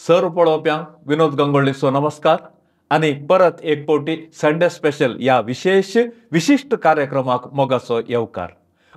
Sir पळोवप्यांक विनोद गंगोळेचो नमस्कार आणि परत एक पावटी संडे स्पेशल या विशिष्ट कार्यक्रमाक मोगाचो येवकार.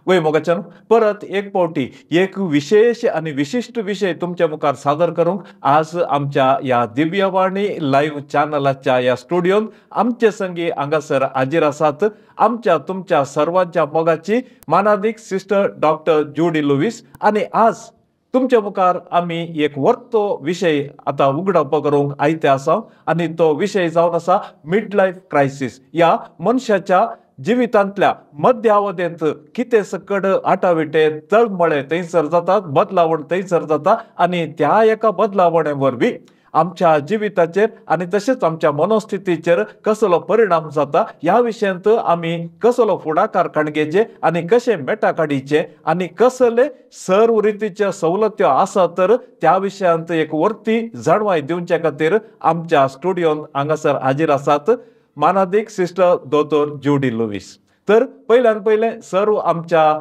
वय मोगाच्यान परत एक पावटी एक विशेष आणि विशिष्ट विषय तुमच्या मुखार सादर करूंक आज आमच्या या दिव्यवाणी लाईव्ह चॅनलाच्या या स्टुडिओन आमचे संगी हांगासर हाजीर आसात. आमच्या तुमच्या सर्वांच्या मोगाची मानादीक सिस्टर डॉक्टर जुडी लुईस. आणि आज तुमच्या मुखार आम्ही एक वर्तो विषय आता उघडप करूंक आयते आसा आणि तो विषय जावन आसा मिड लाईफ क्रायसिस. या मनशाच्या जिवितांतल्या मध्यावधेंत कितें सकट आटाविटे तळमळे थंयसर जातात, बदलावण थंयसर जाता आणि त्या एका बदलावणे वरवीं आमच्या जिविताचेर आणि तशेंच आमच्या मनोस्थितीचेर कसलो परिणाम जाता ह्या विशयांत आमी कसलो फुडाकार काणगेचे आणि कशे मेटा काडीचे आणि कसले सर्वरितीच्या सवलत्यो आसा तर त्या विशयांत एक वर्ती जाणवाय दिवचे खातीर आमच्या स्टुडिओन हांगासर हाजीर आसात मानादीक सिस्टर दोतोर जुडी लुईस. तर पयल्यान पयले सर्व आमच्या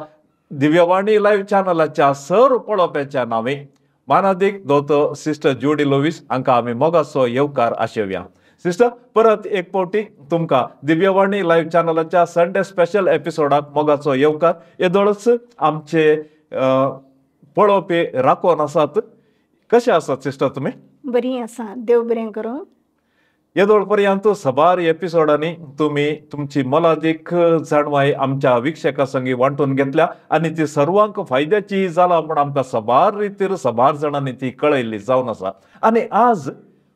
दिव्यवाणी लाईव्ह चॅनलाच्या सर्व पळोवप्याच्या नावे मानादीक दोतोर सिस्टर जुडी लुईस हांकां आमी मोगाचो येवकार आशेवया. सिस्टर, परत एक पावटी तुमकां दिव्यवाणी लाईव्ह चॅनलाच्या संडे स्पेशल एपिसोडाक मोगाचो येवकार. येदोळच आमचे पळोवपी राखोन आसात. कशे आसात सिस्टर तुमी? बरी आसा, देव बरें करूं. येदोळ पर्यंत सबार एपिसोडांनी तुम्ही तुमची मोलादीक जाणवाय आमच्या विक्षका संगी वांटून घेतल्या आणि ती सर्वांक फायद्याची जाला म्हण आमकां सबार रितीर सबार जाणांनी ती कळयल्ली जावन आसा. आणि आज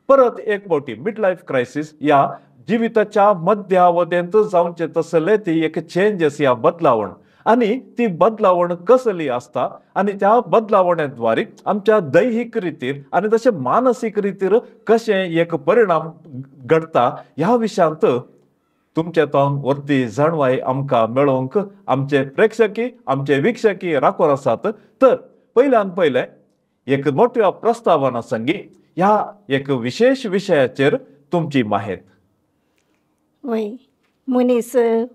परत एक फावटी मिड लाईफ क्रायसिस या जिविताच्या मध्यावधेंत जावचे तसले ती एक चेंजेस या बदलावण आणि ती बदलावण कसली असता आणि त्या बदलावण्याद्वारे आमच्या दैहिक रितीर आणि तसे मानसिक रितीर कशे एक परिणाम घडता ह्या विशयांत तुमचे तोंड वरती जाणवाय आमकां मेळोवंक आमचे प्रेक्षकी आमचे विक्षकी राखोन आसात. तर पयल्यान पयले एक मोठ्या प्रस्तावना संगी ह्या एक विशेष विशयाचेर तुमची माहेर. वय मनीस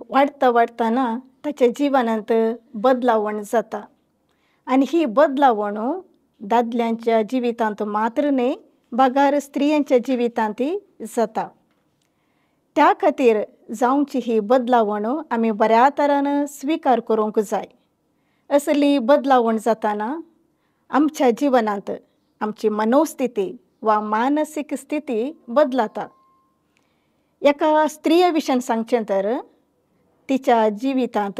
वाडतना ताच्या जिवनांत बदलावण जाता आणि ही बदलावण दादल्यांच्या जिवितांत मात्र न्ही, बागार स्त्रियांच्या जिवितांतय जाता. त्या खातीर जावची ही बदलावण आमी बऱ्या तरान स्विकार करूंक जाय. असली बदलावण जाताना आमच्या जिवनांत आमची मनोस्थिती वा मानसीक स्थिती बदलता. एका स्त्रिये विशयान सांगचें तर तिच्या जिवितांत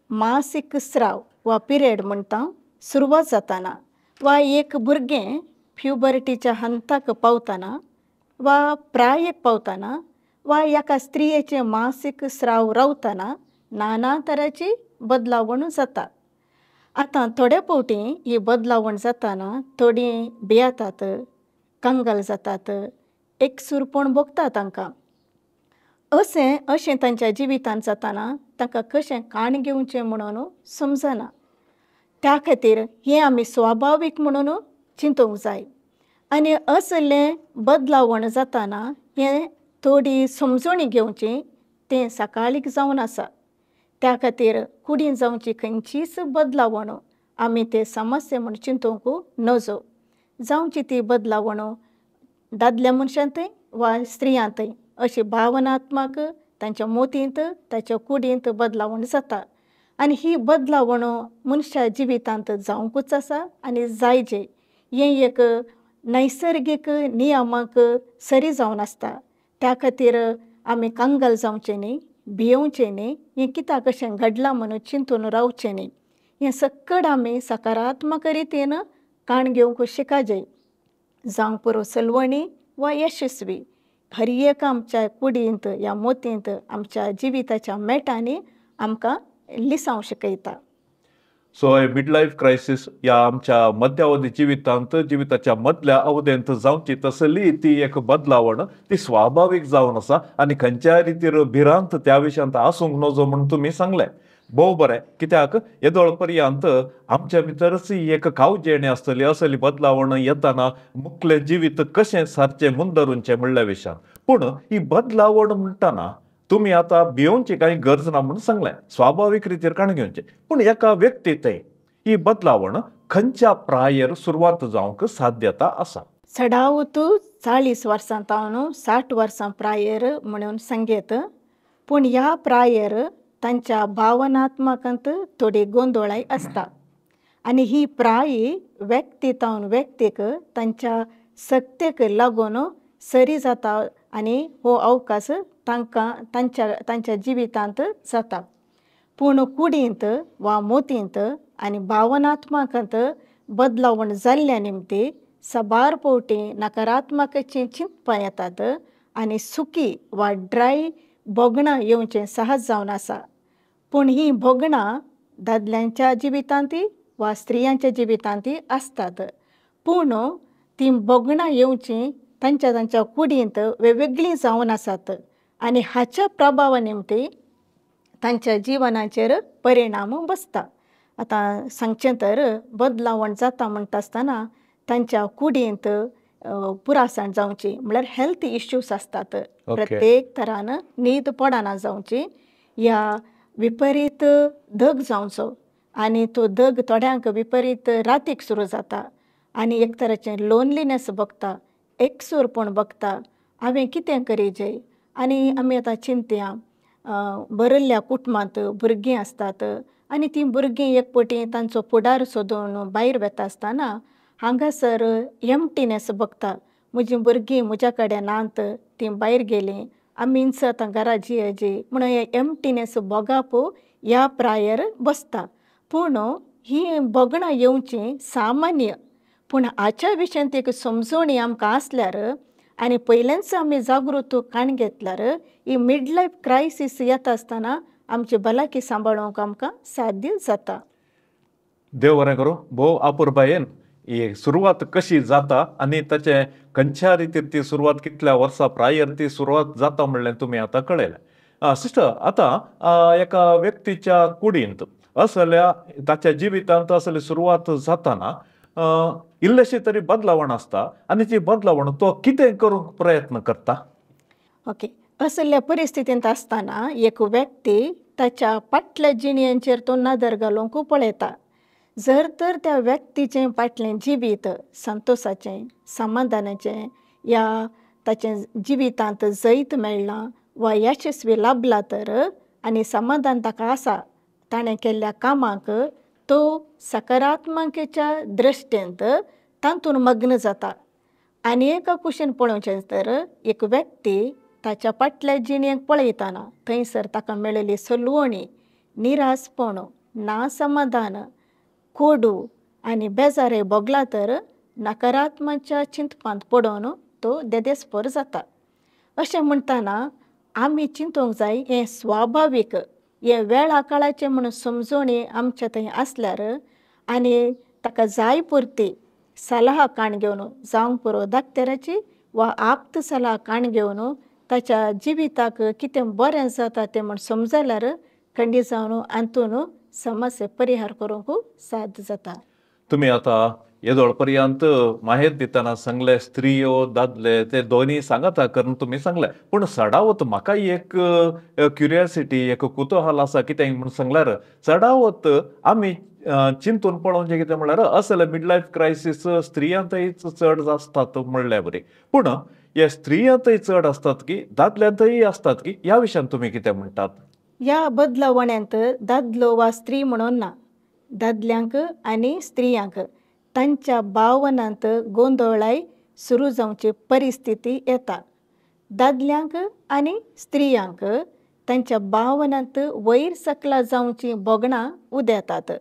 मासीक स्राव वा पिरियड म्हणटा सुरवात जाताना वा एक भुरगें प्युबर्टीच्या हंताक पावतना वा प्रायेक पावतना वा एका स्त्रियेचे मासीक स्राव रावतना नाना तराची बदलावण जाता. आतां थोड्या फावटी ही बदलावण जाताना थोडीं भियेतात, कंगाल जातात, एकसुरपण भोगता तांकां. अशें तांच्या जिवितांत जाताना तांकां कशें काण घेवचें म्हणून समजना. त्या खातीर हें आमी स्वाभावीक म्हणून चिंतूंक जाय. आनी असलें बदलावण जाताना हें थोडी समजणी घेवची तें सकाळीक जावन आसा. त्या खातीर कुडीन जावची खंयचीच बदलावण आमी ते समस्ये म्हूण चिंतूंक नजो. जावची ती बदलावण दादल्या मनशांतय वा स्त्रियांतय अशी भावनात्मक तांच्या मोतींत ताच्या कुडींत बदलावण जाता. आनी ही बदलावण मनशा जिवितांत जावंकूच आसा आनी जायजे. हें एक नैसर्गीक नियमाक सरी जावन आसता. त्या खातीर आमी कंगाल जावचें न्ही, भियेवचें न्ही, हें कित्याक अशें घडलां म्हणून चिंतून रावचें न्ही. हें सकट आमी सकारात्मक रितीन काण घेवंक शिकाजय. जावं पुरो सलवणी वा यशस्वी हर एक आमच्या कुडींत या मोतींत आमच्या जिविताच्या मेटांनी आमकां लिसांव शिकयता. सो मिड लाईफ क्रायसिस या आमच्या मध्यावधी जिविताच्या मदल्या अवधेंत जावची तसली ती एक बदलावण ती स्वाभाविक जावन आसा आणि खंयच्या रितीर भिरांत त्या विशयांत आसूंक नजो म्हणून तुमी सांगलें. भोव बरें. कित्याक येदोळ पर्यंत आमच्या भितरच एक खावजेणी आसतली. असली बदलावण येताना मुखलें जिवीत कशें सारचें मुंदरूंचें म्हणल्या विशयान. पूण ही बदलावण म्हणटाना तुम्ही आता भियोवची काही गरज ना म्हणून सांगलें, स्वाभाविक रितीर काण घेवचें. पूण एका व्यक्तीत ही बदलावण खंयच्या प्रायर सुरवात जावंक साध्यता आसा? चढावतू 40 वर्सां तावन 60 वर्सां प्रायर म्हणून सांगेत. पूण ह्या प्रायर तांच्या भावनात्मकांत थोडी गोंधळाय असता. आनी ही प्राय व्यक्ती तावन व्यक्तीक तांच्या सक्तेक लागून सरी जाता आनी हो अवकाश तांकां तांच्या जिवितांत जाता. पूण कुडींत वा मोतींत आनी भावनात्मकांत बदलावण जाल्ल्या निमती साबार फावटी नकारात्मकचीं चिंतपां येतात आनी सुकी वा ड्राय बोगणां येवचें सहज जावन आसा. पूण हीं बोगणां दादल्यांच्या जिवितांतय वा स्त्रियांच्या जिवितांतय आसतात. पूण तीं बोगणां येवचीं तांच्या कुडींत वेगवेगळीं जावन आसात आनी हाच्या प्रभावा निमती तांच्या जिवनाचेर परिणाम बसता. आतां सांगचें तर बदलावण जाता म्हणटा आसतना तांच्या कुडींत पुरासाण जावची म्हळ्यार हेल्थ इश्यूज आसतात. प्रत्येक तरान न्हीद पडना जावची, या विपरीत धग जावचो आनी तो धग थोड्यांक विपरीत रातीक सुरू जाता आनी एक तरेचें लोनलिनेस भोगता, एकसूरपण भोगता. हांवें कितें करीचें आनी आमी आतां चिंतया बरयल्ल्या कुटुंबांत भुरगीं आसतात आनी तीं भुरगीं एक पावटी तांचो फुडार सोदून भायर वेता आसतना हांगासर एम्प्टीनेस भोगता. म्हजीं भुरगीं म्हज्या कडेन नात, तीं भायर गेलीं, आमी इंच आतां घरा जियेची म्हणून हें एम्प्टीनेस भोगप ह्या प्रायर बसता. पूण हीं बोगणां येवचीं सामान्य, पूण हाच्या विशयान एक समजोणी आमकां आसल्यार आनी पयलेंच आमी जागृतूकान घेतल्यार ही मिड लायफ क्रायसीस येता आसतना आमची भलायकी सांबाळूंक आमकां साध्य जाता. देव बरें करूं. भोव अपुर्बायेन ही सुरवात कशी जाता आनी ताचे खंयच्या रितीन ती सुरवात कितल्या वर्सां प्रायर ती सुरवात जाता म्हणलें तुमी आतां कळयलें. सिस्टर, आतां एका व्यक्तीच्या कुडींत असल्या ताच्या जिवितांत असली सुरवात जाताना इल्लेशी तरी बदलावण आसता आनी ती बदलावण तो कितें करूंक प्रयत्न करता? ओके, असल्या परिस्थितींत आसतना एक व्यक्ती ताच्या फाटल्या जिणेचेर तो नदर घालूंक पळयता. जर तर त्या व्यक्तीचें फाटलें जिवीत संतोशाचें, समाधानाचें, या ताचें जिवितांत जैत मेळ्ळां वा यशस्वी लाभला तर आनी समाधान ताका आसा ताणें केल्ल्या कामाक, तो सकारात्मकेच्या दृश्टेंत तातूंत मग्न जाता. आनी एका कुशीन पळोवचें तर एक व्यक्ती ताच्या फाटल्या जिणेक पळयतना थंयसर ताका मेळिल्ली सलवणी, निरासपण, नासमाधान, कोडू आनी बेजारे भोगला तर नकारात्मकच्या चिंतपांत पडून तो देदेस्पर जाता. अशें म्हणटना आमी चिंतूंक जाय हें स्वाभावीक, हे वेळा काळाचें म्हणून समजोणी आमच्या थंय आसल्यार आनी ताका जाय पुरती सलाह काण घेवन जावंक पुरो दाक्तेराची वा आप्त सलाह काण घेवन ताच्या जिविताक कितें बरें जाता तें म्हूण समजल्यार खंडी जावन हातून समस्या परिहार करूंक साध्य जाता. तुमी आतां येदोळ पर्यंत माहेर दितना सांगले स्त्रियो दादले ते दोनी सांगाता करून तुमी सांगले. पूण चडावत म्हाकाय एक क्युरियोसिटी, एक कुतूहल आसा. कितें म्हूण सांगल्यार चडावत आमी चिंतून पळोवचें कितें म्हणल्यार असले मिड लायफ क्रायसीस स्त्रियांतय चड आसतात म्हणल्या बरी. पूण हे स्त्रियांतय चड आसतात की दादल्यांतय आसतात की ह्या विशयान तुमी कितें म्हणटात? ह्या बदलावण्यांत दादलो वा स्त्री म्हणून ना, दादल्यांक आनी स्त्रियांक तांच्या भावनांत गोंधळाय सुरू जावची परिस्थिती येता. दादल्यांक आनी स्त्रियांक तांच्या भावनांत वयर सकला जावची बोगणां उदेतात.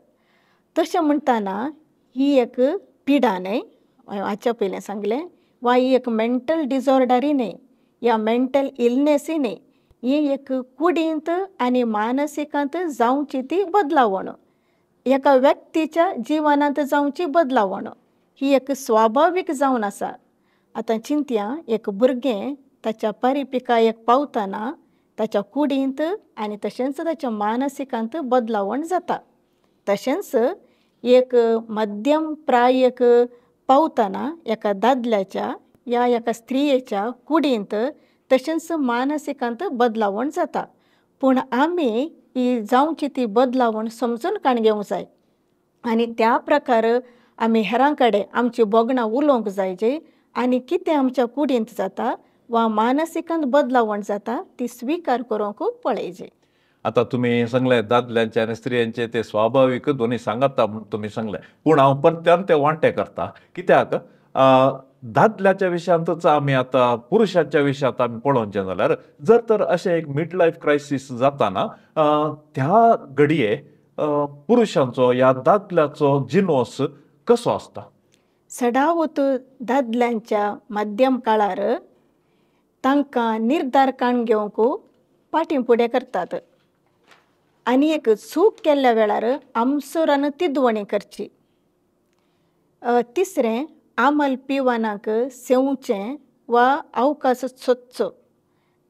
तशें म्हणटना ही एक पिडा न्हय, हाच्या पयलें सांगलें, वा ही एक मेंटल डिजॉर्डरय न्हय, या मेंटल इलनेसय न्हय. ही एक कुडींत आनी मानसिकांत जावची ती बदलावण, एका व्यक्तीच्या जिवनांत जावची बदलावण ही एक स्वाभावीक जावन आसा. आतां चिंतया, एक भुरगें ताच्या परिपिकायेक पावतना ताच्या कुडींत आनी तशेंच ताच्या मानसिकांत बदलावण जाता. तशेंच एक मध्यम प्रायेक पावतना एका दादल्याच्या या एका स्त्रियेच्या कुडींत तशेंच मानसिकांत बदलावण जाता. पूण आमी ही जावची ती बदलावण समजून काण घेवंक जाय आनी त्या प्रकार आमी हेरां कडेन आमची बोगणां उलोवंक जायची आनी कितें आमच्या कुडींत जाता वा मानसिकांत बदलावण जाता ती स्विकार करूंक पळयजे. आता तुम्ही सांगले दादल्यांचे आणि स्त्रियांचे ते स्वाभाविक दोन्ही सांगता म्हणून तुम्ही सांगले, पूण हांव परत्यान ते वांटे करता. कित्याक दादल्याच्या विशयांतच आमी आता पुरुषांच्या विशयांत आमी पळोवचें जाल्यार जर तर अशें एक मिड लायफ क्रायसीस जाताना त्या घडये पुरुषांचो या दादल्याचो जिनोस कसो आसता? सडावत दादल्यांच्या मध्यम काळार तांकां निर्धार काण घेवंक फाटीं फुडें करतात. आनी एक चूक केल्ल्या वेळार आमसोरान तिदवणी करची. तिसरें, आमल पिवानाक सेवचें वा अवकाश सोदचो.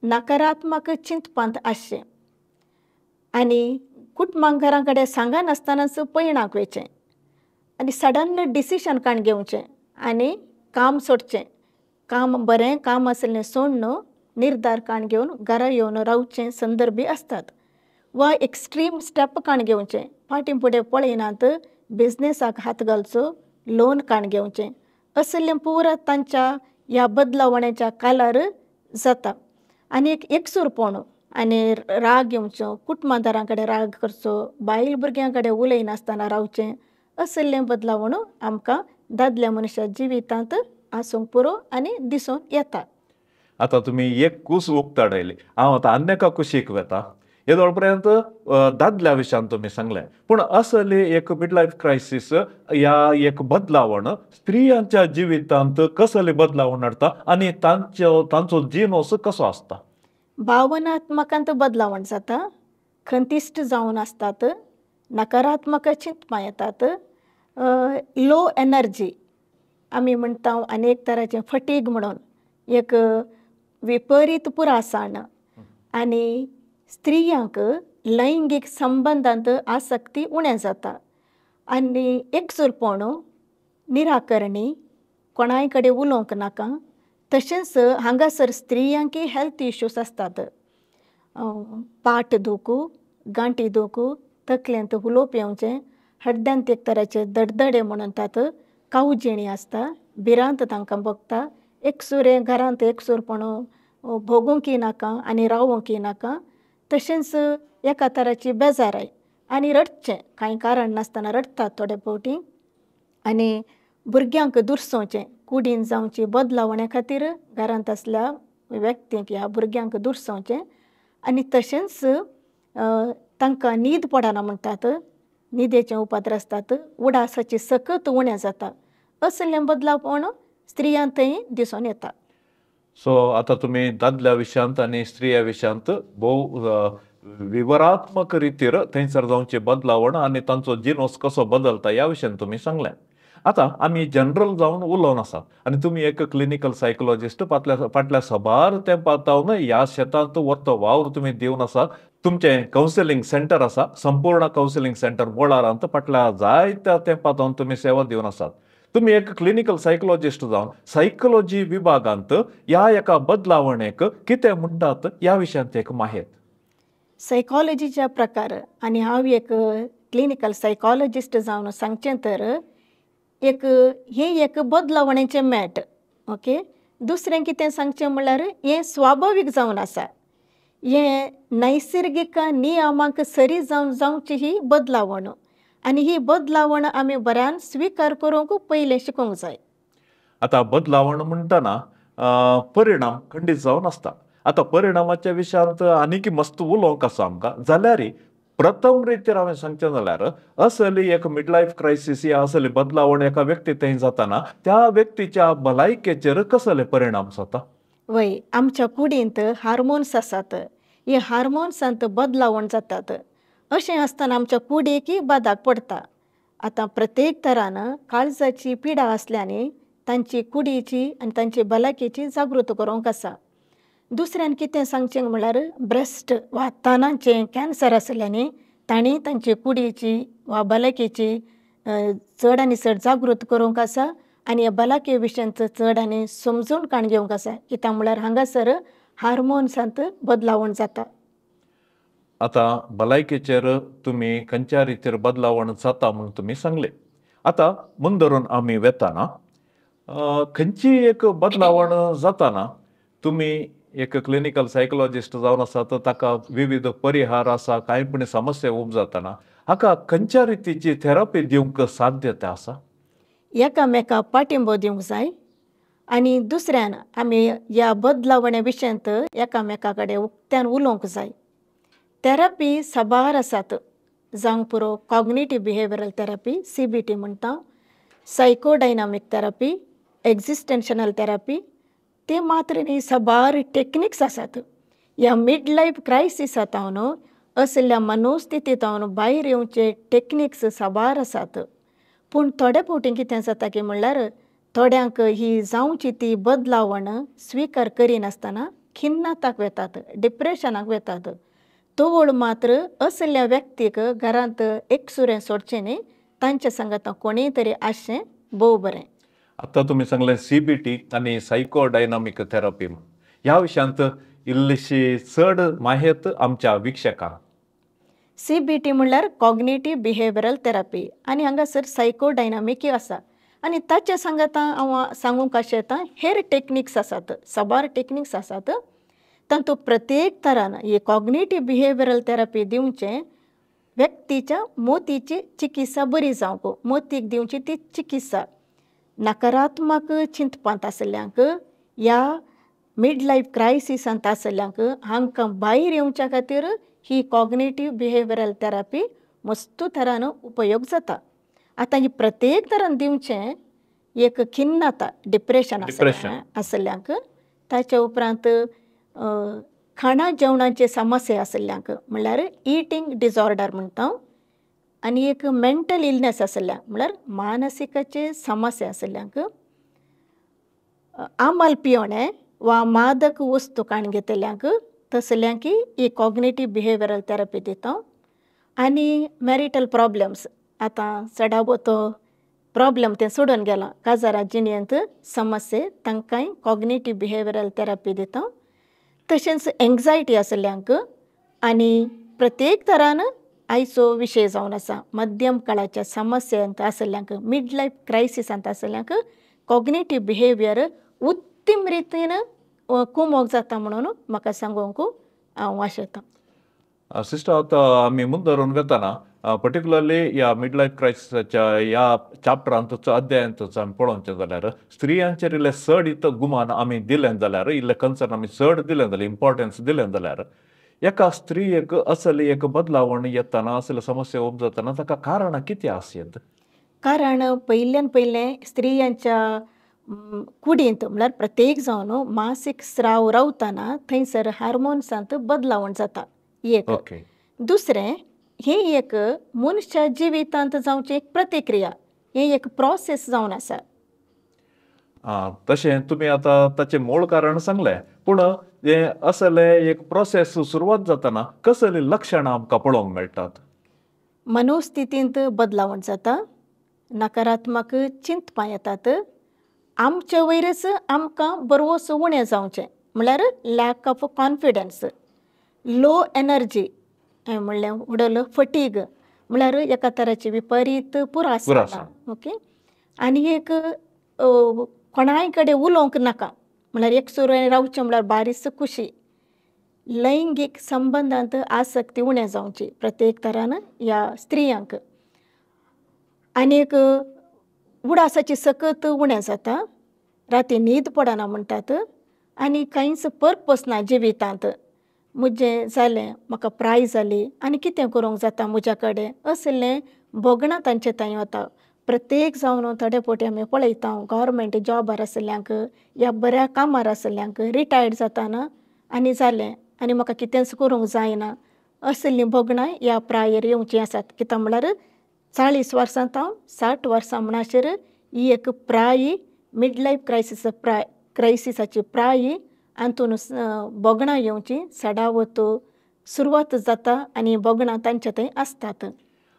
नकारात्मक चिंतपांत आसचें. आनी कुटुंबांकारां कडेन सांगनासतनाच पयणाक वयचें. आनी सडन डिसिशन काण घेवचें आनी काम सोडचें. बरें काम आसलें सोडून निर्धार काण घेवन घरा येवन रावचें संदर्भी आसतात. वा एक्स्ट्रीम स्टेप काण घेवचें. फाटीं फुडें पळयनात बिझनेसाक हात घालचो, लोन काण घेवचें. असलें पुराय तांच्या ह्या बदलावण्याच्या काळार जाता. आनी एक एकसूरपण आनी राग येवचो, कुटुंबादारां कडेन राग करचो, बायल भुरग्यां कडेन उलयनासतना रावचें. असलें बदलावण आमकां दादल्या मनशा जिवितांत आसूंक पुरो आनी दिसून येता. आता तुम्ही एक कूस उक्ताडयली, हांव आतां आनी एका कुशीक वेता. येदोळ पर्यंत दादल्या विशयान तुम्ही सांगले, पूण असली एक मिड लायफ क्रायसीस या एक बदलावण स्त्रियांच्या जिवितांत कसली बदलावण हाडटा आनी तांचो जिनोस कसो आसता? भावनात्मकांत बदलावण जाता. खंतिश्ट जावन आसतात. नकारात्मक चिंतपां येतात. लो एनर्जी आमी म्हणटा अनेक तरांचें फटीग म्हणून एक विपरीत पुरासाण. आनी स्त्रियांक लैंगीक संबंदांत आसक्ती उणें जाता. आनी एकसूरपण, निराकरणी, कोणाय कडेन उलोवंक नाका. तशेंच हांगासर स्त्रियांकी हेल्थ इश्यूज आसतात. पाट दुखू, गांठी दुखू, तकलेंत उलोवप येवचें, हड्ड्यांत एक तराचे दडदडे म्हणटात, कावजिणी आसता, भिरांत तांकां भोगता. एकसुरें घरांत एकसूरपण भोगूंकय नाका आनी रावोंकय नाका. तशेंच एका तराची बेजाराय आनी रडचें, कांय कारण नासतना रडटात थोडे फावटी. आनी भुरग्यांक दुरसोवचें, कुडीन जावची बदलावण्या खातीर घरांत आसल्या व्यक्तींक ह्या भुरग्यांक दुरसोवचें. आनी तशेंच तांकां न्हीद पडना म्हणटात, न्हिदेचे उपात्र आसतात, उडासाची सकत उणें जाता. असलें बदलावण स्त्रियांतय दिसून येता. सो आता तुम्ही दादल्या विशयांत आनी स्त्रिया विशयांत भोव विवरात्मक रितीर थंयसर जावची बदलावण आनी तांचो जिनोस कसो बदलता ह्या विशयान तुम्ही सांगलें. आता आमी जनरल जावन उलोवन आसात आनी तुमी एक क्लिनिकल सायकोलॉजिस्ट फाटल्या सबार तेंपातावन ह्या शेतांत वतो वावर तुमी दिवन आसात. तुमचें कावन्सिलींग सेंटर आसा, संपूर्ण कावन्सिलींग सेंटर मोलारांत फाटल्या जायत्या तेंपातावन तुमी सेवा दिवन आसात. तुमी एक क्लिनिकल सायकोलॉजिस्ट जावन सायकोलॉजी विभागांत ह्या एका बदलावणेक कितें म्हणटात ह्या विशयांत एक माहिती. सायकॉलॉजीच्या प्रकार आनी हांव एक क्लिनिकल सायकॉलॉजिस्ट जावन सांगचें तर हें एक बदलावणेचें मॅट. ओके. दुसरें कितें सांगचें म्हणल्यार हें स्वाभावीक जावन आसा. हें नैसर्गीक नियमांक सरी जावची ही बदलावण. आनी ही बदलावण आमी बऱ्यान स्विकार करूंक पयलें शिकूंक जाय. आता बदलावण म्हणटना परिणाम खंडीत जावन आसता. आता परिणामाच्या विशयांत आनीक मस्त उलोवंक आसा आमकां. जाल्यार प्रथम रितीर हांवें सांगचें जाल्यार असली एक मिड लायफ क्रायसीस या असली बदलावण एका व्यक्ती थंय जाताना त्या व्यक्तीच्या भलायकेचेर कसले परिणाम जाता? वय, आमच्या कुडींत हार्मोन्स आसात. हे हार्मोन्सांत बदलावण जातात. अशें आसतना आमच्या कुडीक बादाक पडटा. आतां प्रत्येक तरान काळजाची पिडा आसल्यानी तांची कुडीची आनी तांची भलायकेची जागृत करूंक आसा. दुसऱ्यान कितें सांगचें म्हणल्यार ब्रेस्ट वा तानाचें कॅन्सर आसल्यानी तांणी तांची कुडीची वा भलायकेची चड आनी चड जागृत करूंक आसा. आनी ह्या भलायके विशयांत चड आनी समजून काण घेवंक आसा. कित्याक म्हणल्यार हांगासर हार्मोन्सांत बदलावण जाता. आता भलायकेचेर तुमी खंयच्या रितीर बदलावण जाता म्हणून तुमी सांगले. आता म्हण धरून आमी वेताना खंयची एक बदलावण जाताना तुम्ही एक क्लिनिकल सायकोलॉजिस्ट जावन आसा तर ताका विविध परिहार आसा कांयपणी समस्या उपजाताना हाका खंयच्या रितीची थेरपी दिवंक साध्यता आसा? एकामेकाक पाठिंबो दिवंक जाय आनी दुसऱ्यान आमी ह्या बदलावणे विशयांत एकामेका कडेन उक्त्यान उलोवंक जाय. थेरपी साबार आसात जावंक पुरो कॉग्निटिव्ह बिहेवियरल थेरपी CBT म्हणटा, सायकोडायनामीक थेरपी, एक्झिस्टेन्शनल थेरपी, ते मात्र न्ही साबार टेक्निक्स आसात. ह्या मिड लायफ क्रायसिसांत न्हू असल्या मनोस्थितींत भायर येवचे टेक्निक्स साबार आसात. पूण थोडे फावटी कितें जाता की म्हणल्यार थोड्यांक ही जावची ती बदलावण स्विकार करिनासतना खिन्नताक वेतात, डिप्रेशनाक वेतात. तोवळ मात्र असल्या व्यक्तीक घरांत एकसुरें सोडचें न्ही, तांचे संगत कोणीय तरी आसचें भोव बरें. आता तुम्ही सांगलें CBT आनी सायकोडायनामीक थेरपी ह्या विशयांत इल्लीशी चड माहिती आमच्या वीक्षकांक. CBT म्हणल्यार कॉग्निटिव्ह बिहेवियरल थेरपी आनी हांगासर सायकोडायनामीकय आसा. आनी ताचे सांगत हांव सांगूंक आशेता हेर टेक्निक्स आसात, साबार टेक्निक्स आसात. तातूंत प्रत्येक तरान ही कॉग्निटिव्ह बिहेवियरल थेरपी दिवचें व्यक्तीच्या मोतीची चिकित्सा बरी जावंक, मोतीक दिवची ती चिकित्सा. नकारात्मक चिंतपांत आसल्यांक ह्या मिड लायफ क्रायसिसांत आसल्यांक हांकां भायर येवच्या खातीर ही कॉग्निटिव्ह बिहेवियरल थेरपी मस्त तरान उपयोग जाता. आतां ही प्रत्येक तरान दिवचें एक खिन्नता डिप्रेशन आसल्यांक, ताच्या उपरांत खाणा जेवणाचे समस्या आसल्यांक म्हणल्यार इटींग डिसऑर्डर म्हणटा, आनी एक मेंटल इलनेस आसल्यांक म्हणल्यार मानसिकाचे समस्या आसल्यांक, आंबाल पियोणें वा मादक वस्तू खाण घेतल्यांक तसल्यांकी ही कॉग्निटिव्ह बिहेवियरल थेरपी दिता. आनी मॅरिटल प्रॉब्लेम्स आतां चडावतो प्रॉब्लेम तें सोडून गेलां, काजारा जिणेंत समस्ये तांकांय कॉग्निटिव्ह बिहेवियरल थेरपी दिता. तशेंच एंग्जायटी आसल्यांक आनी प्रत्येक तरान आयचो विशय जावन आसा मध्यम काळाच्या समस्यांत आसल्यांक, मिड लायफ क्रायसिसांत आसल्यांक कॉग्निटिव्ह बिहेवियर उत्तम रितीन कुमोग जाता म्हणून म्हाका सांगूंक हांव आशेतां. सिस्टर आता आमी मुद्दरून वेताना पर्टिक्युलरली ह्या मिड लायफ क्रायसिसाच्या ह्या चॅप्टरांत अध्यायांत आमी पळोवचें जाल्यार स्त्रियांचेर इल्लें चड गुमान आमी दिलें जाल्यार, इल्लें कन्सर्न आमी चड दिलें जाल्यार, इम्पॉर्टन्स दिलें जाल्यार एका स्त्रियेक असली एक बदलावण येताना असले समस्या उपजाताना ताका कारणां कितें आसत? कारण पयलें स्त्रियांच्या कुडींत म्हणल्यार प्रत्येक जावन मासीक स्राव रावतना थंयसर हार्मोन्सांत बदलावण जाता एक. ओके. दुसरें हे एक मनशा जिवितांत जावची एक प्रतिक्रिया, हे एक प्रोसेस जावन आसा. तशें तुमी आतां ताचें मूळ कारण सांगलें, पूण हे असले एक प्रोसेस सुरवात जाताना कसली लक्षणां आमकां पळोवंक मेळटात? मनोस्थितींत बदलावण जाता, नकारात्मक चिंतपां येतात, आमचे वयरच आमकां बरोवस उणें जावचें म्हळ्यार lack of confidence, low energy म्हणलें उडल फटीग म्हळ्यार एका तराची विपरीत पुरास. ओके. आनी एक कोणाय कडेन उलोवंक नाका म्हळ्यार एकसुरें रावचें म्हळ्यार बारीस खुशी, लैंगीक संबंदांत आसक्ती उणें जावची प्रत्येक तरान ह्या स्त्रियांक. आनीक उडासाची सकत उणें जाता, राती न्हीद पडना म्हणटात, आनी कांयच पर्पस ना जिवितांत. म्हजें जालें, म्हाका प्राय जाली आनी कितें करूंक जाता म्हज्या कडेन असलें बोगणां तांचे थंय वता. प्रत्येक जावन थोडे फावटी आमी पळयता गव्हर्मेंट जॉबार आसल्यांक या बऱ्या कामार आसल्यांक रिटायर्ड जाताना आनी जालें आनी म्हाका कितेंच करूंक जायना असलीं बोगणां ह्या प्रायर येवचीं आसात. कित्याक म्हळ्यार 40 वर्सांत हांव 60 वर्सां म्हणसर ही एक प्राय मिड लायफ क्रायसिसाची प्राय हातून बोगणां येवची सडावत सुरवात जाता आनी बोगणां तांचे थंय आसतात.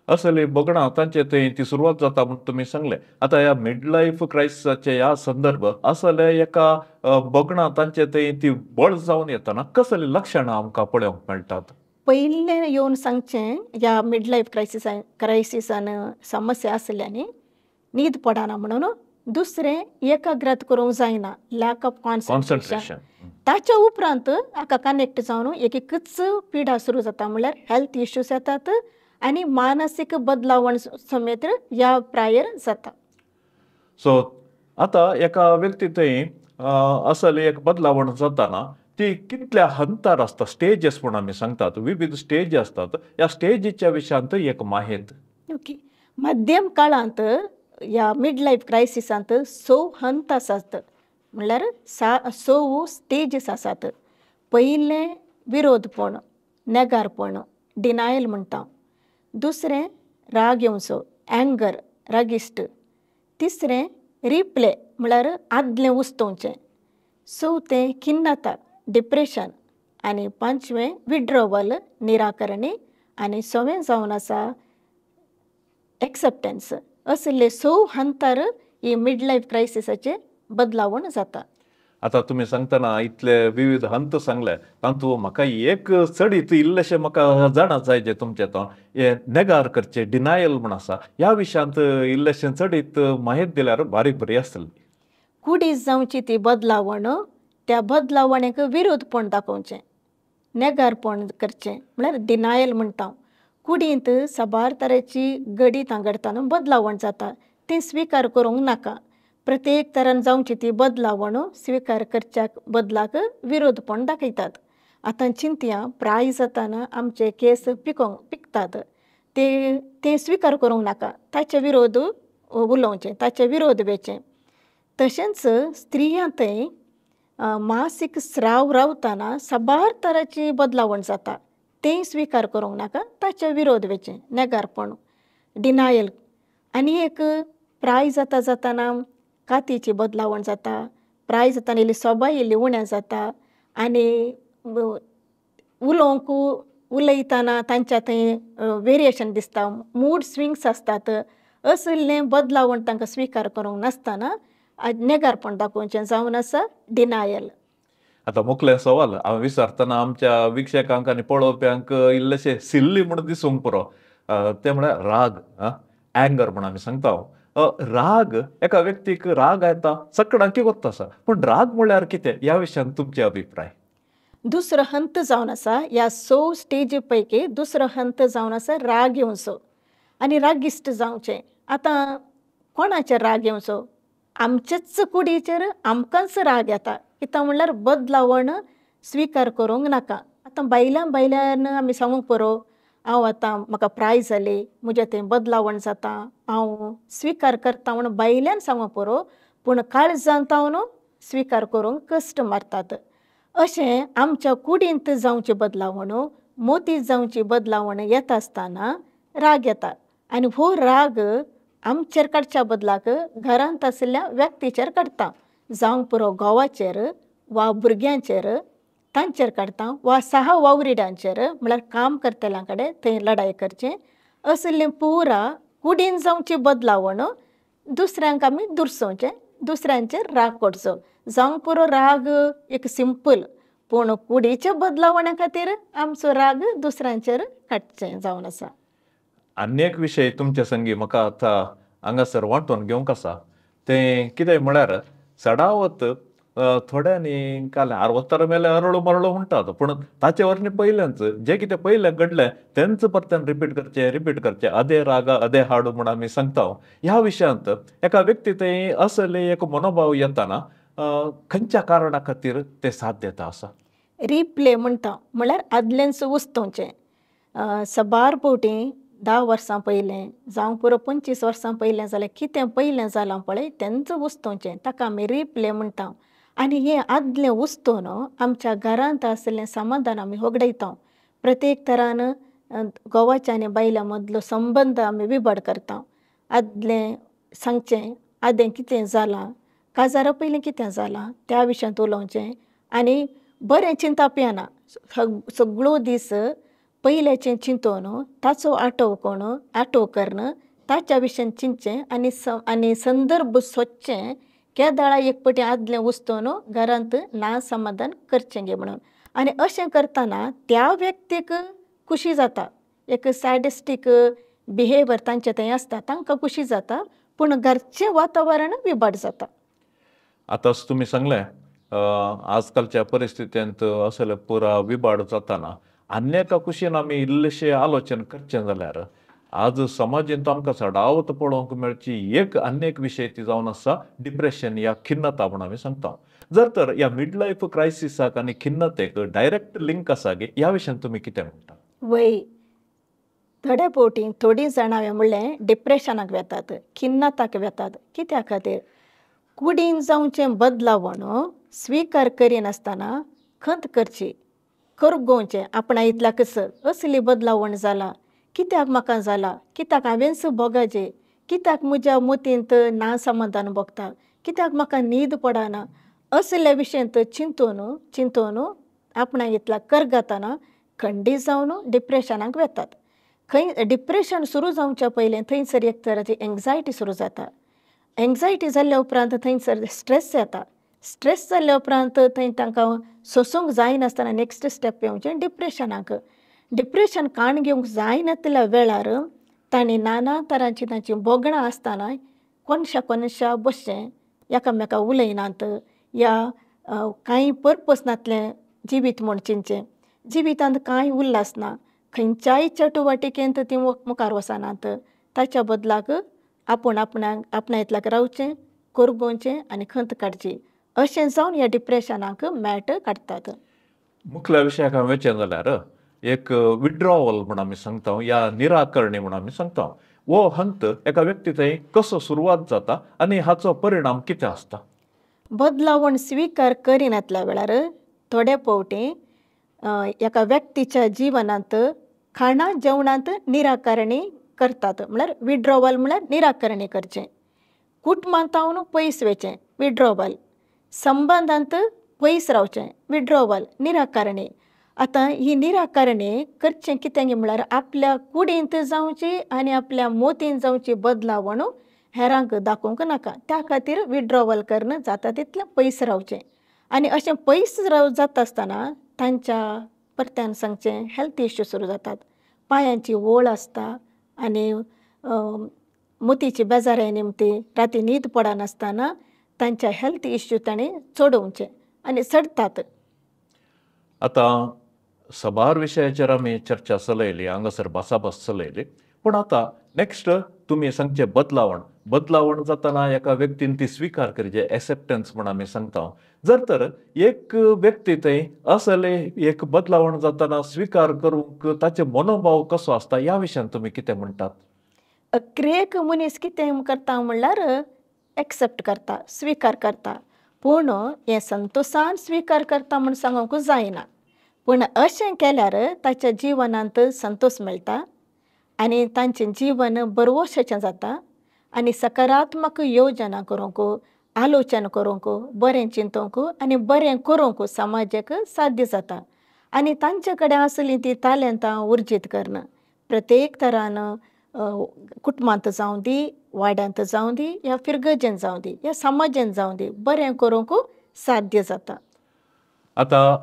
असली बोगणां तांचे थंय ती सुरवात जाता म्हणून तुमी सांगलें. आतां ह्या मिड लायफ क्रायसिसाचे ह्या संदर्भ असले एका बोगणां तांचे थंय ती बळ जावन येताना कसली लक्षणां आमकां पळोवंक मेळटात? पयलें येवन सांगचें ह्या मिड लायफ क्रायसिसान समस्या आसल्यांनी न्हीद पडना म्हणून दुसरें एकाग्रत करूंक जायना, लॅक ऑफ कॉन्सन्ट्रेशन. कॉन्सन्ट्रेशन. ताच्या उपरांत हाका कनेक्ट जावन एकच पिडा सुरू जाता, म्हणल्यार हेल्थ इश्यूज येतात आनी मानसीक बदलावण समेत ह्या प्रायर जाता. सो आता एका व्यक्ती थंय असले एक बदलावण जाताना ती कितल्या हंतार आसता, स्टेजेस म्हूण आमी सांगतात, विविध स्टेज असतात. ह्या स्टेजीच्या विशयांत एक माहिती. ओके. मध्यम काळांत ह्या मिड लायफ क्रायसिसांत 6 हंत आसात, म्हणल्यार 6 स्टेजीस आसात. पयलें विरोधपण, नेगारपण, डिनायल म्हणटा. दुसरें राग येवचो, एंगर, रागिश्ट. तिसरें रिप्ले, म्हणल्यार आदलें उस्तोवचें. चवथें खिन्नता, डिप्रेशन. आनी 5वें विड्रॉवल, निराकरणी. आनी 6वें जावन आसा एक्सेप्टन्स. असले 6 हंतार ही मिड लायफ क्रायसिसाचे बदलावण जाता. आता तुम्ही सांगतना इतले विविध हंत सांगले, तातूंत म्हाका एक चडीत इल्लेशें म्हाका जाणा जाय जे तुमचे तो हे नेगार करचे, डिनायल म्हण आसा, ह्या विशयांत इल्लेशें चडीत माहिती दिल्यार बारीक बरी आसतली. कुडीत जावची ती बदलावण, त्या बदलावणेक विरोधपण दाखोवचें, नेगारपण करचें, म्हणल्यार डिनायल म्हणटा. कुडींत साबार तरेची घडीतां घडटाना बदलावण जाता, तें स्विकार करूंक नाका. प्रत्येक तरान जावची ती बदलावण स्विकार करच्या बदलाक विरोधपण दाखयतात. आतां चिंतया, प्राय जाताना आमचे केस पिकतात, ते स्विकार करूंक नाका, ताचे विरोध उलोवचें, ताचे विरोध वेचें. तशेंच स्त्रियांतय मासीक स्राव रावताना साबार तरांची बदलावण जाता, तें स्विकार करूंक नाका, ताचे विरोध वेचें, नेगारपण, डिनायल. आनी एक प्राय जाताना कातीची बदलावण जाता, प्राय जाताना इल्ली सोबाय इल्ली उण्या जाता, आनी उलयताना तांच्या थंय वेरिएशन दिसता, मूड स्विंग्स आसतात. असलें बदलावण तांकां स्विकार करूंक नासतना नेगारपण दाखोवचें जावन आसा डिनायल. आता मुखले सवाल हांव विचारतना आमच्या विक्षकांक आनी पळोवप्यांक इल्लेशें सिल्ली म्हूण दिसूंक पुरो. ते म्हळ्यार राग, एंगर म्हूण आमी सांगता. राग, एका व्यक्तीक राग येता, सगळ्यांक कोत्ता आसा, पूण राग म्हळ्यार कितें, ह्या विशयान तुमचे अभिप्राय? दुसरो हंत जावन आसा, ह्या 6 स्टेजी पैकी दुसरो हंत जावन आसा राग येवचो आनी रागिश्ट जावचें. आतां कोणाचेर राग येवचो? आमचेच कुडीचेर आमकांच राग येता, कित्याक म्हणल्यार बदलावण स्विकार करूंक नाका. आतां बायल्यान आमी सांगूंक पुरो, हांव आतां म्हाका प्राय जाली, म्हजे थंय बदलावण जाता, हांव स्विकार करता म्हणून बायल्यान सांगूंक पुरो, पूण काळजांत जावन स्विकार करूंक कश्ट मारतात. अशें आमच्या कुडींत जावची बदलावण, मोतीत जावची बदलावण येता आसतना राग येता. आनी हो राग आमचेर काडच्या बदलाक घरांत आशिल्ल्या व्यक्तीचेर काडटा, जावंक पुरो घोवाचेर वा भुरग्यांचेर, तांचेर काडटा, वा वावरिड्यांचेर, म्हळ्यार काम करतल्यां कडेन थंय लढाय करचें. असलें पुरा कुडीन जावची बदलावण दुसऱ्यांक आमी दुरसोवचें, दुसऱ्यांचेर राग काडचो. जावंक पुरो राग एक सिंपल, पूण कुडीच्या बदलावण्या खातीर आमचो राग दुसऱ्यांचेर काडचें जावन आसा. आनी एक विशय तुमचे संगी म्हाका आतां हांगासर वांटून घेवंक आसा, तें कितें म्हळ्यार सडावत थोड्यांनी काल आरवत्तार मेले अरळू मरळू म्हणटात, पूण ताचे वरनी पयलेंच जें कितें पयलें घडलें तेंच परतें रिपीट करचें, अदे रागा अदे हाडू म्हूण आमी सांगता. ह्या विशयांत एका व्यक्ती थंय असले एक मनोभाव येताना खंयच्या कारणा खातीर ते साथ देता आसा? रिप्ले म्हणटा, म्हळ्यार आदलेंच उस्तोवचें. साबार फावटी 10 वर्सां पयलें जावंक पुरो 25 वर्सां पयलें जाल्यार कितें पयलें जालां पळय तेंच उस्तोवचें, ताका आमी रिप्ले म्हणटा. आनी हें आदलें उस्तोवन आमच्या घरांत आशिल्लें समाधान आमी वगडयता. प्रत्येक तरान घोवाच्या आनी बायल्या मदलो संबंद आमी विबड करता. आदलें सांगचें, आदें कितें जालां, काजारा पयलीं कितें जालां, त्या विशयांत उलोवचें. आनी बरें चिंतप येना, सगळो दीस पयलेचें चिंतून ताचो आठव करून ताच्या विशयान चिंतचें आनी संदर्भ सोदचें, केदाळा एक पटी आदलें उस्तोवन घरांत ना समाधान करचें गे म्हणून. आनी अशें करतना त्या व्यक्तीक खुशी जाता, एक सॅडिस्टीक बिहेवियर तांचे थंय आसता, तांकां खुशी जाता, पूण घरचें वातावरण विबाट जाता. आतांच तुम्ही सांगलें आजकालच्या परिस्थितींत असले पुरा विबाड जाताना अन्य एका कुशीन आमी इल्लेशें आलोचन करचें जाल्यार आज समाजींत आमकां चडावत पळोवंक मेळची अन्य एक विशय ती जावन आसा डिप्रेशन या खिन्नता म्हूण आमी सांगता. जर तर ह्या मिड लायफ क्रायसिसाक आनी खिन्नतेक डायरेक्ट लिंक आसा गे ह्या विशयान तुमी कितें म्हणटा? वय थोडे फावटी थोडीं जाणां हांवें म्हणलें डिप्रेशनाक वेतात, खिन्नताक वेतात. कित्या खातीर? कुडीन जावचें बदलावण स्विकार करिनासतना खंत करची, करगोवचें आपणा इतल्या कसर असली बदलावण जाला, कित्याक म्हाका जाला, कित्याक हांवेंच भोगाजें, कित्याक म्हज्या मतींत नासमाधान भोगता, कित्याक म्हाका न्हीद पडना, असल्या विशयांत चिंतून आपणा इतल्या करगतना खंडी जावन डिप्रेशनाक वेतात. खंय डिप्रेशन सुरू जावच्या पयलें थंयसर एक तराची एंग्जायटी सुरू जाता. एंग्जायटी जाल्ल्या उपरांत थंयसर स्ट्रेस येता. स्ट्रेस जाल्ल्या उपरांत थंय तांकां सोंसूंक जायनासतना नेक्स्ट स्टेप येवचें डिप्रेशनाक. डिप्रेशन काण घेवंक जायनातल्या वेळार तांणी नाना तरांची तांची बोगणां आसतना कोनशा बसचें, एकामेका उलयनात या कांय पर्पस नातलें जिवीत म्हूण चिंतचें. जिवितांत कांय उल्हास ना, खंयच्याय चटवटिकेंत ती मुखार वचनात. ताच्या बदलाक आपणा इतल्याक रावचें, करगोवचें आनी खंत काडची. अशें जावन ह्या डिप्रेशनाक मेळ काडटात. मुखल्या विशयाक हांवें वचचें जाल्यार एक विड्रॉवल म्हूण आमी सांगता या निराकरणी म्हूण आमी सांगता. हो हंत एका व्यक्ती थंय कसो सुरवात जाता आनी हाचो परिणाम कितें आसता? बदलावण स्विकार करिनातल्या वेळार थोडे फावटी एका व्यक्तीच्या जिवनांत खाणा जेवणांत निराकरणी करतात. म्हळ्यार विड्रॉवल म्हळ्यार निराकरणी करचें. कुटुंबांतावन पयस वचचें, विड्रॉवल. संबंदांत पयस रावचें, विड्रॉवल, निराकरणी. आतां ही निराकरणी करचें कितें म्हळ्यार आपल्या कुडींत जावची आनी आपल्या मोतींत जावची बदलावण हेरांक दाखोवंक नाका. त्या खातीर विड्रॉवल करून जाता तितलें पयस रावचें. आनी अशें पयस जाता आसतना तांच्या परत्यान सांगचें हेल्थ इश्यू सुरू जातात. पांयांची वोळ आसता आनी मोतीची बेजाराय निमती राती न्हीद पडनासतना तांच्या हेल्थ इश्यू तांणी चडोवचें आनी चडटात. आतां सबार विशयाचेर आमी चर्चा चलयली, हांगासर भासाभास चलयली. पूण आतां नेक्स्ट तुमी सांगचें बदलावण जाताना एका व्यक्तीन ती स्विकार करचें, एक्सेप्टन्स म्हूण आमी सांगता. जर तर एक व्यक्ती थंय असले एक बदलावण जाताना स्विकार करूंक ताचे मनोभाव कसो आसता ह्या विशयान तुमी कितें म्हणटात? क्रियेक मनीस कितें करता म्हणल्यार एक्सेप्ट करता, स्विकार करता. पूण हें संतोशान स्विकार करता म्हूण सांगूंक जायना. पूण अशें केल्यार ताच्या जिवनांत संतोश मेळटा आनी तांचें जीवन बरवशेचें जाता आनी सकारात्मक योजना करूंक, आलोचन करूंक, बरें चिंतूंक आनी बरें करूंक समाजाक साध्य जाता. आनी तांचे कडेन आसलीं तीं तालंतां उर्जीत करून प्रत्येक तरान कुटुंबांत जावं दी, वाड्यांत जावं दी, या फिरगजेन जावं दी, या समाजान जावं दी, बरें करूंक साध्य जाता. आतां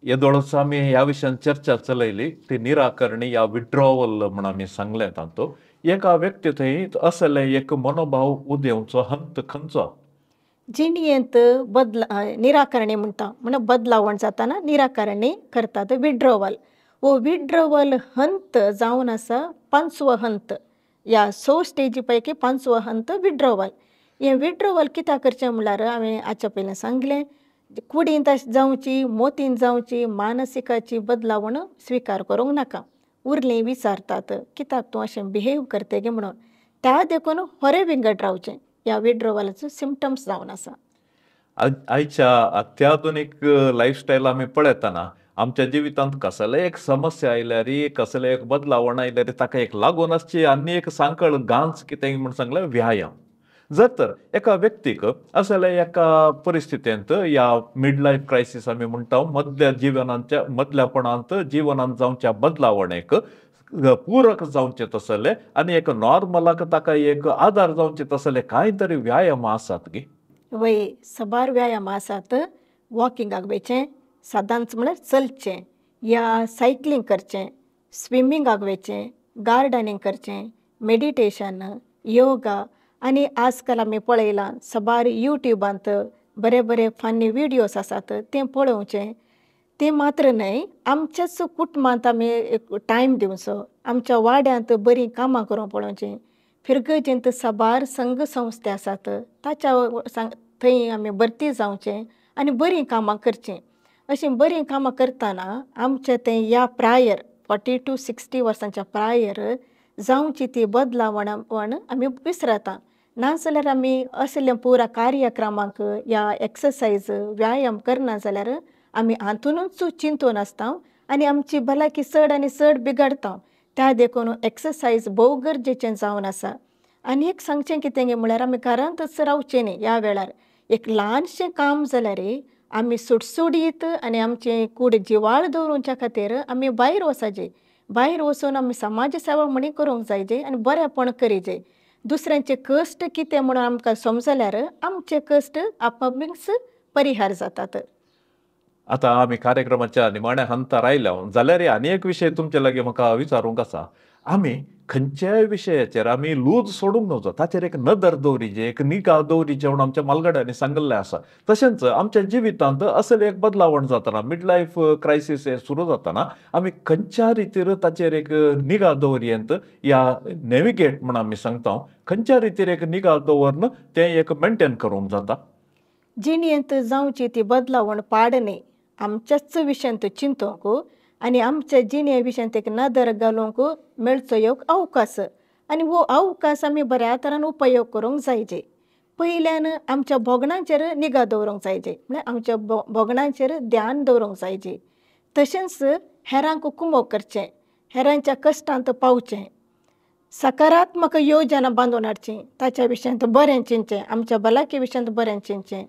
येदोळच आमी ह्या विशयान चर्चा चलयली ती निराकरणी या विड्रॉवल म्हूण आमी सांगलें तातूंत. एका व्यक्ती थंय असले एक मनोभाव उदेवचो हंत खंयचो? जिणयेंत निराकरणी म्हणटा म्हण बदलावण जाताना निराकरणी करतात, विड्रॉवल. हो विड्रॉवल हंत जावन आसा 5वो हंत. ह्या 6 स्टेजी पैकी 5वो हंत विड्रॉवल. हें विड्रॉवल कित्याक करचें म्हळ्यार हांवें हाच्या पयलीं सांगलें, कुडींत जावची, मोतीन जावची मानसिकाची बदलावण स्विकार करूंक नाका. उरलीं विचारतात कित्याक तूं अशें बिहेव करते गे म्हणून. त्या देखून होरे विंगड रावचें. ह्या विड्रॉवलाचो सिम्पटम्स जावन आसा. आयच्या अत्याधुनीक लायफस्टायल आमी पळयतना आमच्या जिवितांत कसले एक समस्या आयल्यार, कसले एक बदलावण आयल्यार ताका एक लागून आसची आनी एक सांकळ गांच कितें म्हूण सांगल्यार व्यायाम. जर तर एका व्यक्तीक असले एका परिस्थितींत या मिड लायफ क्रायसिस आमी म्हणटा मदल्यापणांत जिवनांत जावच्या बदलावणेक पूरक जावचें तसले आनी एक नॉर्मलाक ताका एक आदार जावचें तसले कांय तरी व्यायाम आसात गे? वय सबार व्यायाम आसात. वॉकिंगाक वयचें, सदांच म्हळ्यार चलचें, या सायकलींग करचें, स्विमींगाक वयचें, गार्डनींग करचें, मेडिटेशन, योगा आणि आजकाल आमी पळयलां सबार युट्यूबांत बरे बरे फनी व्हिडियोज आसात ते पळोवचे. ते मात्र न्हय, आमच्याच कुटुंबांत आमी एक टायम दिवचो, आमच्या वाड्यांत बरीं कामां करूंक पळोवचीं. फिरगजेंत साबार संघ संस्थे आसात थंय आमी भरती जावचें आनी बरीं कामां करचीं. अशीं बरीं कामां करतना आमचें तें ह्या प्रायर 40 to 60 वर्सांच्या प्रायर जावची ती बदलावण आमी विसरता. नाजाल्यार आमी असले पुरा कार्यक्रमांक या एक्सरसायज व्यायाम करना जाल्यार आमी हातुनूच चिंतून आसता आनी आमची भलायकी चड आनी चड बिगडता. त्या देखून एक्सरसायज भोव गरजेचें जावन आसा. आनी एक सांगचें कितें गे म्हळ्यार आमी घरांतच रावचें न्ही ह्या वेळार. एक ल्हानशें काम जाल्यार आमी सुटसुडीत आनी आमचें कूड जिवाळ दवरूच्या खातीर आमी भायर वचाचें. भायर वचून आमी समाज सेवा म्हणून करूंक जायचे आनी बरेंपण करीचें. दुसऱ्यांचे कश्ट कितें म्हणून आमकां समजल्यार आमचे कश्ट आपोआपच परिहार जातात. आता आमी कार्यक्रमाच्या निमाण्या हंतार आयल्या जाल्यार आनी एक विशय तुमचे लागीं म्हाका विचारूंक आसा. आमी खंयच्याय विशयाचेर आमी लूज सोडूंक नवचो, ताचेर एक नदर दवरिची, एक निगा दवरिची म्हणून आमच्या मालगड्यांनी सांगिल्लें आसा. तशेंच आमच्या जिवितांत असले एक बदलावण जातना, मिड लायफ क्रायसीस हे सुरू जातना आमी खंयच्या रितीर ताचेर एक निगा दवरयेंत या नेविगेट म्हण आमी सांगता, खंयच्या रितीर एक निगा दवरन तें एक मेंटेन करूंक जाता. जिणेंत जावची ती बदलावण पाडणे आमच्याच विशयांत चिंतूंक आनी आमच्या जिणे विशयांत एक नदर घालूंक मेळचो एक अवकाश. आनी हो अवकाश आमी बऱ्या तरान उपयोग करूंक जायचे. पयल्यान आमच्या भोगणांचेर निगा दवरूंक जायचे, म्हळ्यार आमच्या भोगणांचेर ध्यान दवरूंक जायचे. तशेंच हेरांक कुमोग करचें, हेरांच्या कश्टांत पावचें, सकारात्मक योजना बांदून हाडची, ताच्या विशयांत बरें चिंतचें, आमच्या भलायके विशयांत बरें चिंतचें,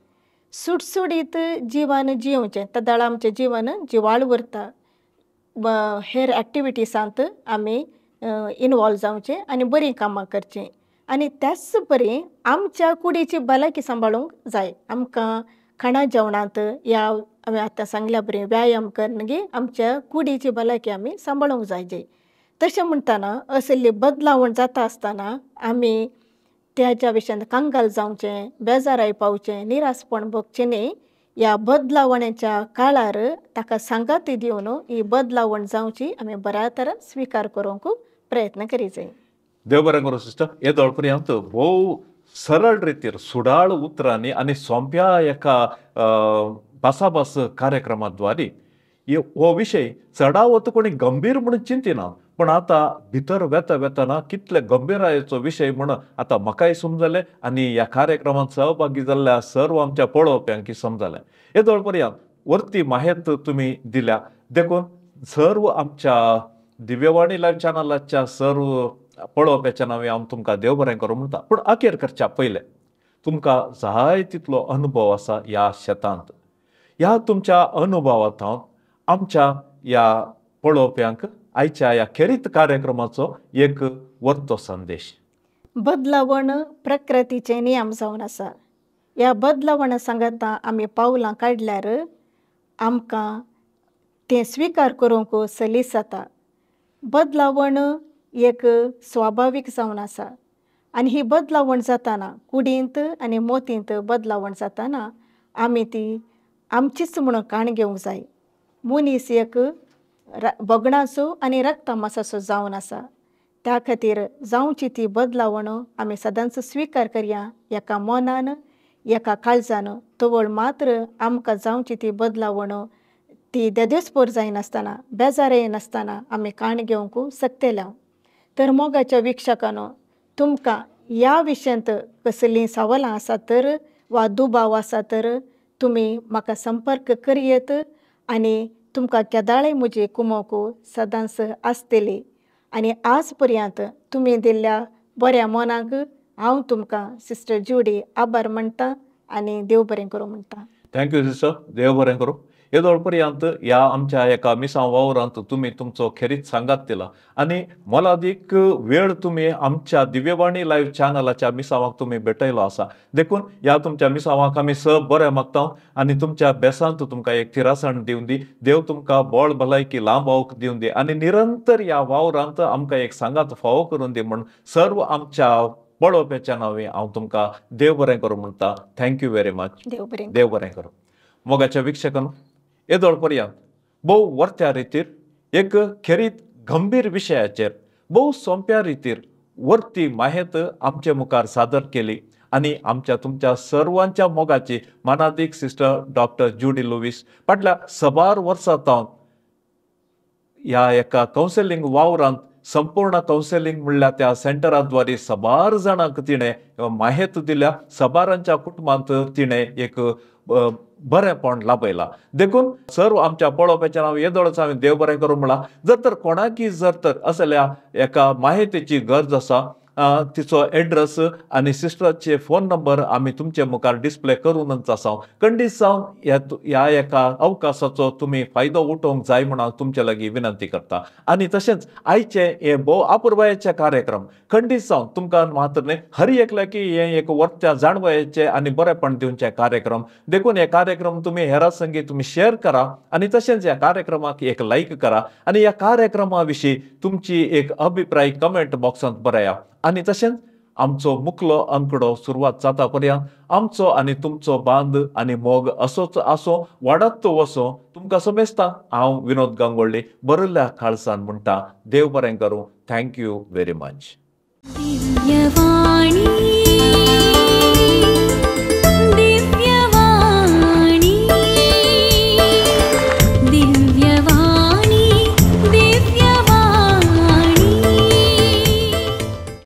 सुटसुडीत जिवन जिवचें, ताद्वाळ आमचें जिवन जिवाळ उरता. हेर एक्टिविटीसांत आमी इनवॉल्व जावचें आनी बरीं कामां करचीं. आनी त्याच बरें आमच्या कुडीची भलायकी सांबाळूंक जाय. आमकां खाणा जेवणांत या हांवें आतां सांगल्या बरें व्यायाम करनगी आमच्या कुडीची भलायकी आमी सांबाळूंक जायचे. तशें म्हणटाना असली बदलावण जाता आसतना आमी त्याच्या विशयांत कांगाल जावचें, बेजाराय पावचें, निरासपण भोगचें न्ही. ह्या बदलावणेच्या काळार ताका सांगाती दिवन ही बदलावण जावची आमी बऱ्या तरान स्विकार करूंक प्रयत्न करीचे. देव बरें करूं सिस्टर. हे दळपर्यंत भोव सरळ रितीर सुडाळ उतरांनी आनी सोंप्या एका भासाभास कार्यक्रमाद्वारे हो विशय चढावत कोणी गंभीर म्हणून चिंतिना, पण आता भितर वेतना कितले गंभीरायेचो विशय म्हणून आता म्हाकाय समजलें आनी ह्या कार्यक्रमांत सहभागी जाल्ल्या सर्व आमच्या पळोवप्यांक समजलें. हे दळपर्यंत वरती माहिती तुमी दिल्या देखून सर्व आमच्या दिव्यवाणी लायव्ह चॅनलाच्या सर्व पळोवप्याच्या नांवे हांव तुमकां देव बरें करूं म्हणटा. पूण अखेर करच्या पयलें तुमकां जाय तितलो अनुभव आसा ह्या शेतांत. ह्या तुमच्या अनुभवांत आमच्या ह्या पळोवप्यांक आयच्या ह्या खेरीत कार्यक्रमाचो एक वरतो संदेश. बदलावण प्रकृतीचे नियम जावन आसा. ह्या बदलावणा सांगता आमी पावलां काडल्यार आमकां तें स्विकार करूंक सलीस जाता. बदलावण एक स्वाभावीक जावन आसा आनी ही बदलावण जाताना कुडींत आनी मोतींत बदलावण जाताना आमी ती आमचीच म्हणून काण घेवंक जाय. मनीस एक भोगणाचो आनी रक्तमांसाचो जावन आसा. त्या खातीर जावची ती बदलावण आमी सदांच स्विकार करया एका मनान एका काळजान. तवळ मात्र आमकां जावची ती बदलावण ती देदेस्पोर जायनासतना बेजारे नासतना आमी काण घेवंक शकतल्या. तर मोगाच्या विक्षकानो, तुमकां ह्या विशयांत कसलीं सवालां आसा तर वा दुबाव आसा तर तुमी म्हाका संपर्क करयेत आनी तुमकां केदाळय म्हजी कुमोक सदांच आसतली. आनी आज पर्यंत तुमी दिल्ल्या बऱ्या मनाक हांव तुमकां सिस्टर जुडी आभार म्हणटा आनी देव बरें करूं म्हणटा. Thank you sister. देव बरें करूं. हे दळपर्यंत ह्या आमच्या एका मिसां वावरांत तुमी तुमचो खेरीत सांगात दिला आनी मोलादीक वेळ तुमी आमच्या दिव्यवाणी लायव्ह चॅनलाच्या मिसावांक तुमी भेटयलो आसा. देखून ह्या तुमच्या मिसावांक आमी सब बरें मागता आनी तुमच्या बेसांत तुमकां एक थिरासण दिवन दी. देव तुमकां बळ भलायकी लांब आवूंक दिवन दी आनी निरंतर ह्या वावरांत आमकां एक सांगात फावो करून दी म्हूण सर्व आमच्या पळोवप्याच्या नांवी हांव तुमकां देव बरें करूं म्हणटा. Thank you very much. देव बरें देव बरें करूं. मोगाच्या वीक्षकांनो, येदोळ पर्यंत भोव वर्त्या रितीर एक खेरीत गंभीर विशयाचेर भोव सोंप्या रितीर वर्ती माहेत आमचे मुखार सादर केली आणि आमच्या तुमच्या सर्वांच्या मोगाची मानादीक सिस्टर डॉक्टर जुडी लुईस फाटल्या 6 वर्सां सावन ह्या एका कावन्सिलींग वावरांत संपूर्ण कावन्सिलींग म्हणल्यार त्या सेंटराद्वारे 6 जाणांक तिणें माहेत दिल्या. 6 कुटुंबांत तिणें एक बरेंपण लाभयलां. देखून सर्व आमच्या पळोवप्याचें नांव येदोळच हांवें देव बरें करूं म्हणलां. जर तर कोणाकी जर तर असल्या एका माहितीची गरज आसा, तिचो एड्रेस आनी सिस्टराचे फोन नंबर आमी तुमचे मुखार डिस्प्ले करूनच आसा. खंडीत जावन ह्या एका अवकाशाचो तुमी फायदो उठोवंक जाय म्हणून तुमचे लागीं विनंती करता. आनी तशेंच आयचे हे भोव अपुर्बायेचे कार्यक्रम खंडीत जावन तुमकां मात्र न्ही हर एकल्याकी हे एक वर्त्या जाणवयाचे आनी बरेपण दिवचे कार्यक्रम. देखून हे कार्यक्रम तुमी हेरां संगी तुमी शेअर करा आनी तशेंच ह्या कार्यक्रमाक एक लायक करा आनी ह्या कार्यक्रमा विशीं तुमची एक अभिप्राय कमेंट बॉक्सांत बरया. आनी तशेंच आमचो मुखलो अंकडो सुरवात जाता पर्यंत आमचो आनी तुमचो बांद आनी मोग असोच आसो, वाडत वसो. तुमकां समेस्तां हांव विनोद गांगोळ्ळे बरयल्ल्या खाळसान म्हणटा. देव बरें करूं. Thank you very much. दिव्यवाणी